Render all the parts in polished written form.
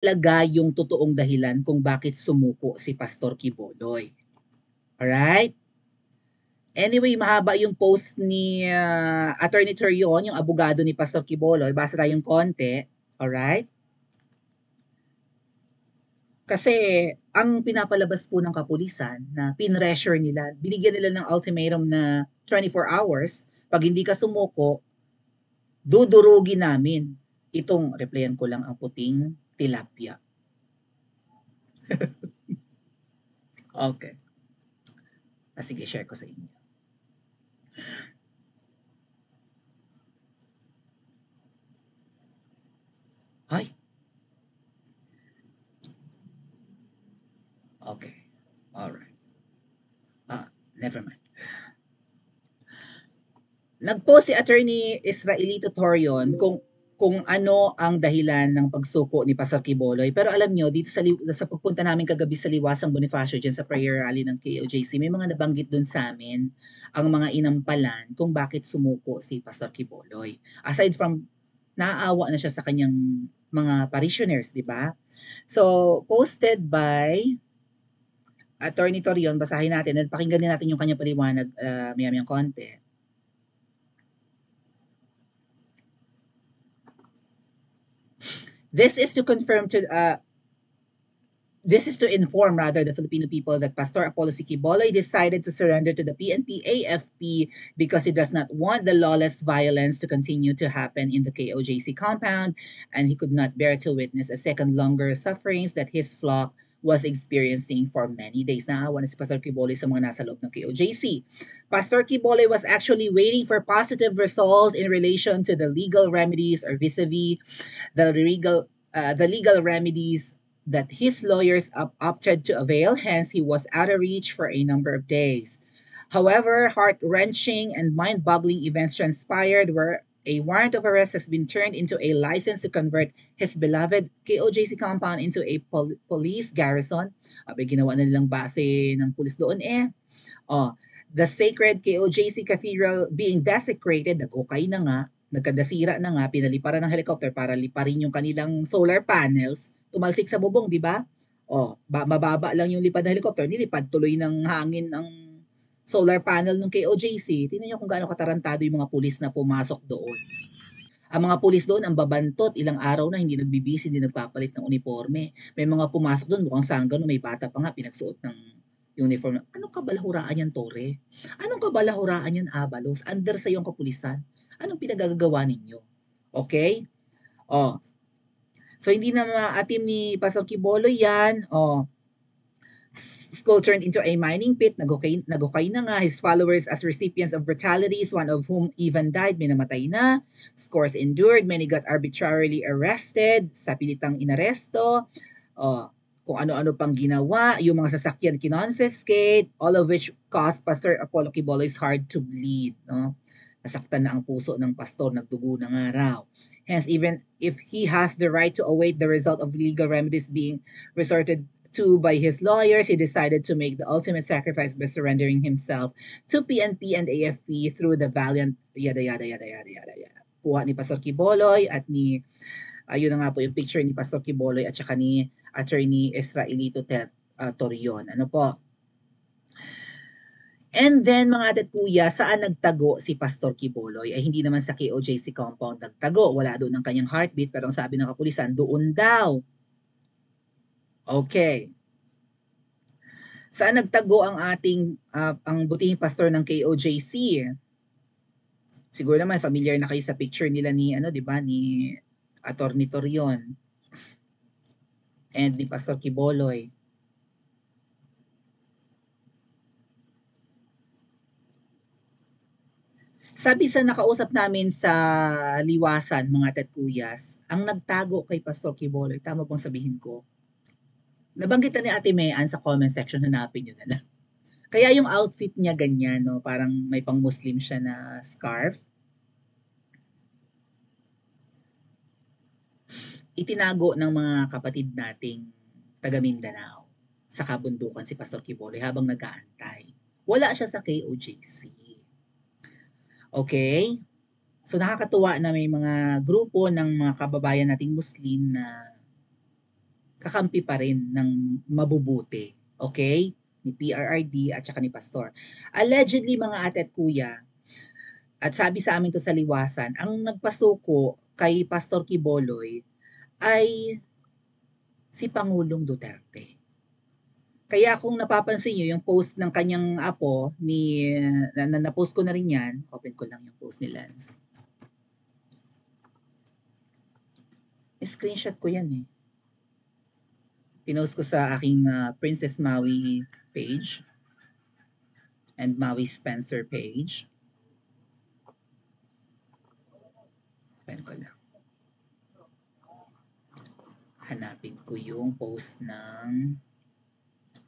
talaga yung totoong dahilan kung bakit sumuko si Pastor Quiboloy. Alright? Anyway, mahaba yung post ni Attorney Torion, yung abogado ni Pastor Quiboloy. Basa tayong konti. Alright? Kasi ang pinapalabas po ng kapulisan na pinressure nila, binigyan nila ng ultimatum na 24 hours, pag hindi ka sumuko, dudurugin namin. Itong, replyan ko lang ang puting tilapia. Okay. Sige, share ko sa inyo. Ay. Okay. Alright. Never mind. Nag-post si Attorney Israelito Torion kung ano ang dahilan ng pagsuko ni Pastor Quiboloy. Pero alam nyo, dito sa pagpunta namin kagabi sa Liwasang Bonifacio, dyan sa prayer rally ng KOJC, may mga nabanggit dun sa amin ang mga inampalan kung bakit sumuko si Pastor Quiboloy. Aside from, naaawa na siya sa kanyang mga parishioners, di ba? So, posted by Attorney Torion, basahin natin at pakinggan din natin yung kanyang paliwanag maya-mayang konti. This is to inform rather the Filipino people that Pastor Apollo C. Quiboloy decided to surrender to the PNP AFP because he does not want the lawless violence to continue to happen in the KOJC compound, and he could not bear to witness a second longer sufferings that his flock was experiencing for many days. Naawa na si Pastor Quiboloy sa mga nasa loob ng KOJC. Pastor Quiboloy was actually waiting for positive results in relation to the legal remedies or vis-a-vis the legal remedies that his lawyers opted to avail, hence he was out of reach for a number of days. However, heart-wrenching and mind-boggling events transpired where a warrant of arrest has been turned into a license to convert his beloved KOJC compound into a police garrison. Abay, ginawa na nilang base ng pulis doon eh. The sacred KOJC Cathedral being desecrated, nag-okay na nga, nagkadasira na nga, pinaliparan ng helicopter para liparin yung kanilang solar panels, tumalsik sa bubong, di ba? Mababa lang yung lipad ng helicopter, nilipad tuloy ng hangin ang solar panel ng KOJC. Tingnan niyo kung gaano katarantado yung mga pulis na pumasok doon. Ang mga pulis doon, ang babantot, ilang araw na hindi nagbibisi, hindi nagpapalit ng uniforme. May mga pumasok doon, mukhang sanggano, may bata pa nga, pinagsuot ng uniform. Anong kabalahuraan yan, Tore? Anong kabalahuraan yan, Abalos? Under sa iyong kapulisan. Anong pinagagawa ninyo? Okay? So, hindi na maatim ni Pastor Quiboloy yan. School turned into a mining pit. Nagukay na nga. His followers as recipients of brutalities, one of whom even died, minamatay na. Scores endured. Many got arbitrarily arrested. Sa pilitang inaresto. Kung ano-ano pang ginawa. Yung mga sasakyan kinonfiscate. All of which caused Pastor Apollo Quiboloy's heart to bleed. No? Nasaktan na ang puso ng pastor. Nagdugo na nga raw. Hence, even if he has the right to await the result of legal remedies being resorted to by his lawyers, he decided to make the ultimate sacrifice by surrendering himself to PNP and AFP through the valiant yada yada yada yada yada yada. Kuha ni Pastor Quiboloy at ni ayun na nga po yung picture ni Pastor Quiboloy at saka ni Attorney Israelito Torion. Ano po? And then mga adat kuya, saan nagtago si Pastor Quiboloy? Ay hindi naman sa KOJC compound nagtago. Wala doon ang kanyang heartbeat, pero ang sabi ng kapulisan, doon daw. Okay. Saan nagtago ang ating ang butihing pastor ng KOJC? Siguro naman familiar na kayo sa picture nila ni 'di ba ni Attorney Torion and ni Pastor Quiboloy. Sabi sa nakausap namin sa Liwasan, mga tatkuyas, ang nagtago kay Pastor Quiboloy, tama bang sabihin ko? Nabanggit na ni Ate Mean sa comment section, hanapin nyo na lang. Kaya yung outfit niya ganyan, no? Parang may pang Muslim siya na scarf. Itinago ng mga kapatid nating taga Mindanao sa kabundukan si Pastor Quiboloy habang nag-aantay. Wala siya sa KOJC. Okay? So nakakatuwa na may mga grupo ng mga kababayan nating Muslim na kakampi pa rin ng mabubuti. Okay? Ni PRRD at saka ni Pastor. Allegedly, mga ate at kuya, at sabi sa amin to sa liwasan, ang nagpasuko kay Pastor Quiboloy ay si Pangulong Duterte. Kaya kung napapansin nyo, yung post ng kanyang apo, na-post ko na rin yan, open ko lang yung post ni Lance. Screenshot ko yan eh. Pinost ko sa aking Princess Maui page and Maui Spencer page. Open ko lang. Hanapin ko yung post ng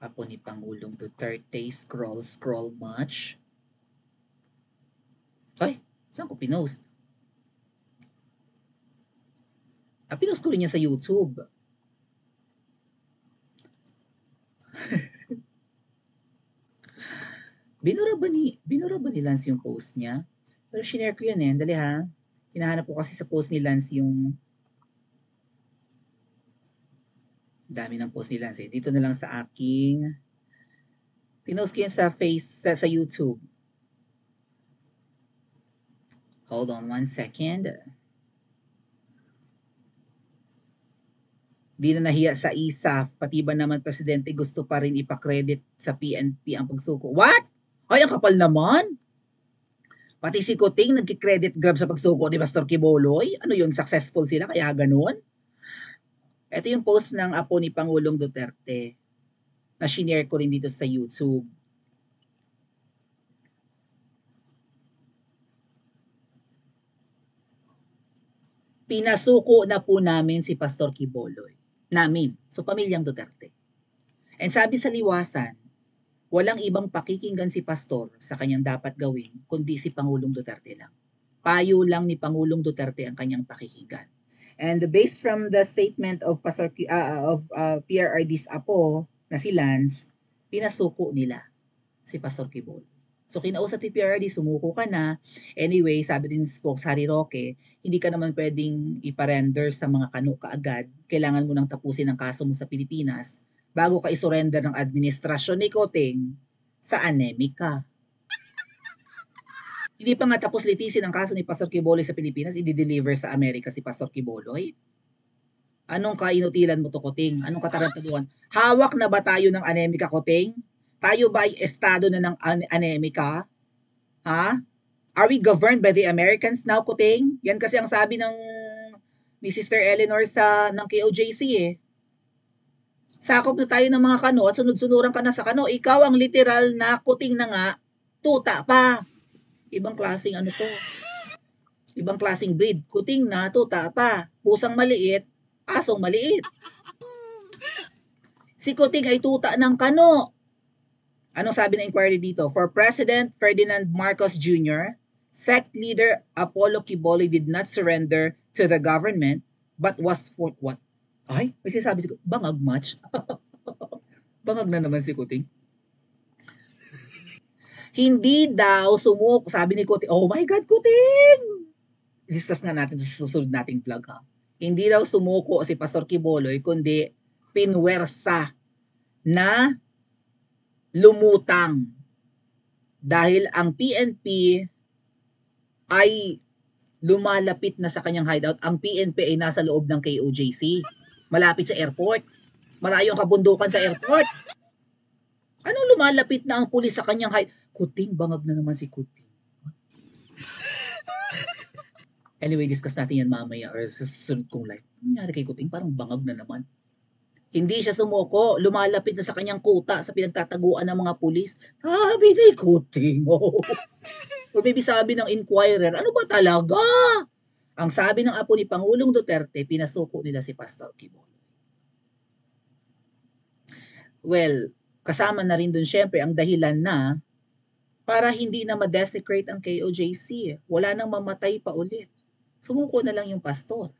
apo ni Pangulong Duterte. Scroll much. Ay, saan ko pinost? Pinost ko rin niya sa YouTube. Binura ba ni Lance yung post niya? Pero shinare ko yan eh. Dali ha. Hinahanap ko kasi sa post ni Lance yung dami ng post ni Lance eh. Dito na lang sa aking pinost ko yan sa YouTube. Hold on 1 second. Di na nahiya sa ISAF, pati ba naman presidente gusto pa rin ipakredit sa PNP ang pagsuko. What? Ay, ang kapal naman. Pati si Kuting nagki-credit grab sa pagsuko ni Pastor Quiboloy. Ano yun, successful sila kaya ganun? Ito yung post ng apo ni Pangulong Duterte na shinare ko rin dito sa YouTube. Pinasuko na po namin si Pastor Quiboloy. Namin. So, pamilyang Duterte. And sabi sa liwasan, walang ibang pakikinggan si Pastor sa kanyang dapat gawin, kundi si Pangulong Duterte lang. Payo lang ni Pangulong Duterte ang kanyang pakikinggan. And based from the statement of PRRD's apo na si Lance, pinasuko nila si Pastor Quiboloy. So kinausap ni PRRD, sumuko ka na. Anyway, sabi din Spokesari Roque, hindi ka naman pwedeng iparender sa mga kano kaagad. Kailangan mo nang tapusin ang kaso mo sa Pilipinas bago ka isurrender ng administrasyon ni Coting sa Anemika. Hindi pa nga tapos litisin ang kaso ni Pastor Quiboloy sa Pilipinas, i-deliver sa Amerika si Pastor Quiboloy. Anong kainutilan mo to, Coting? Anong katarantaduhan? Hawak na ba tayo ng Anemika, Coting? Tayo ba ay estado na ng Anemika? Ha? Are we governed by the Americans now, Kuting? Yan kasi ang sabi ni Sister Eleanor ng KOJC eh. Sakop na tayo ng mga kano at sunod-sunuran ka na sa kano. Ikaw ang literal na Kuting na nga, tuta pa. Ibang klaseng ano to. Ibang klaseng breed. Kuting na, tuta pa. Pusang maliit, asong maliit. Si Kuting ay tuta ng kano. Anong sabi ng inquiry dito? For President Ferdinand Marcos Jr., sect leader Apollo Quiboloy did not surrender to the government but was for what? Ay, may sinasabi si bangag match. Bangag na naman si Kuting. Hindi daw sumuko, sabi ni Kuting. Oh my God, Kuting! Discuss nga natin sa susunod nating vlog ha. Hindi daw sumuko si Pastor Quiboloy, kundi pinwersa na lumutang dahil ang PNP ay lumalapit na sa kanyang hideout. Ang PNP ay nasa loob ng KOJC. Malapit sa airport. Malayo ang kabundukan sa airport. Anong lumalapit na ang pulis sa kanyang hideout? Kuting, bangag na naman si Kuting. Anyway, discuss natin yan mamaya or sa susunod kong live. Ano nangyari kay Kuting? Parang bangag na naman. Hindi siya sumuko. Lumalapit na sa kanyang kuta sa pinagtataguan ng mga pulis. Sabi ni Kuting. Oh. O maybe sabi ng inquirer, ano ba talaga? Ang sabi ng apo ni Pangulong Duterte, pinasuko nila si Pastor Quiboloy. Well, kasama na rin dun syempre ang dahilan na para hindi na ma-desecrate ang KOJC. Wala nang mamatay pa ulit. Sumuko na lang yung pastor.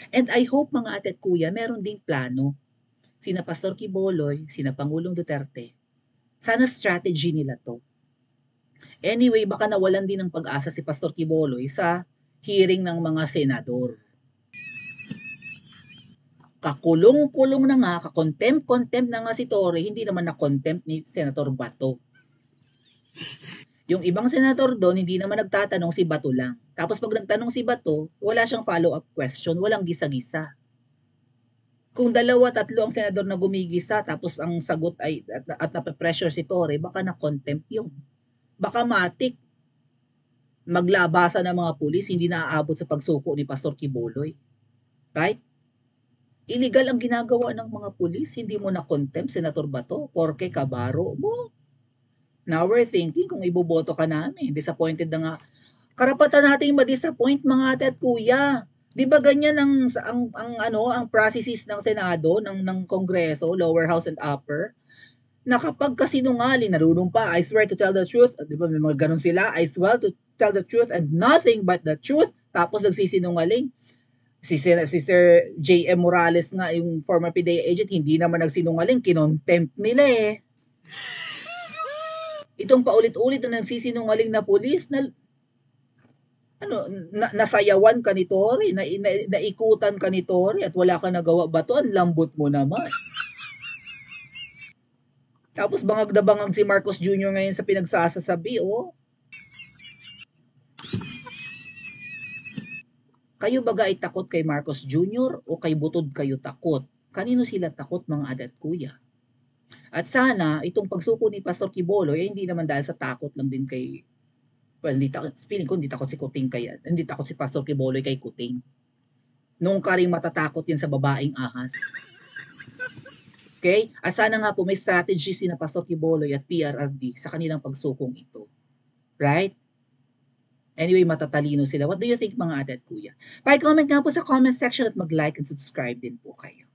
And I hope mga ate at kuya, meron ding plano. Sina Pastor Quiboloy, sina Pangulong Duterte. Sana strategy nila to. Anyway, baka nawalan din ng pag-asa si Pastor Quiboloy sa hearing ng mga senador. Kakulong-kulong na nga, kakontempt-contempt na nga si Torre, hindi naman na-contempt ni Senator Bato. Yung ibang senador doon, hindi naman nagtatanong, si Bato lang. Tapos pag nagtanong si Bato, wala siyang follow-up question, walang gisa-gisa. Kung dalawa, tatlo ang senador na gumigisa, tapos ang sagot ay, at nape-pressure si Torre, baka na-contempt yun. Baka matik, maglabasa ng mga pulis, hindi naaabot sa pagsuko ni Pastor Quiboloy. Right? Illegal ang ginagawa ng mga pulis, hindi mo na-contempt, Senator Bato, porke kabaro mo. Now we're thinking kung iboboto ka namin. Disappointed na nga. Karapatan nating ma-disappoint mga ate at kuya. 'Di ba ganyan ang processes ng Senado, ng Kongreso, lower house and upper? Na kapag kasinungaling, narunong I swear to tell the truth, 'di ba may mga ganun sila, I swear to tell the truth and nothing but the truth, tapos nagsisinungaling. Si Sir J.M. Morales nga, yung former PDEA agent, hindi naman nagsinungaling, kinontempt nila eh. Itong paulit-ulit na nagsisinungaling na pulis, nasayawan ka ni Tori, naikutan ka ni Tori at wala ka nagawa ba to? Ang lambot mo naman. Tapos bangag na bangag si Marcos Jr. ngayon sa pinagsasasabi, oh. Kayo baga ay takot kay Marcos Jr. o kay Butod kayo takot? Kanino sila takot, mga adat kuya? At sana, itong pagsuko ni Pastor Quiboloy, hindi naman dahil sa takot lang din kay, well, feeling ko hindi takot si Kuting kaya, hindi takot si Pastor Quiboloy kay Kuting. Nung ka rin matatakot yan sa babaeng ahas. Okay? At sana nga po may strategy si na Pastor Quiboloy at PRRD sa kanilang pagsukong ito. Right? Anyway, matatalino sila. What do you think, mga ate at kuya? Pa-comment nga po sa comment section at mag-like and subscribe din po kayo.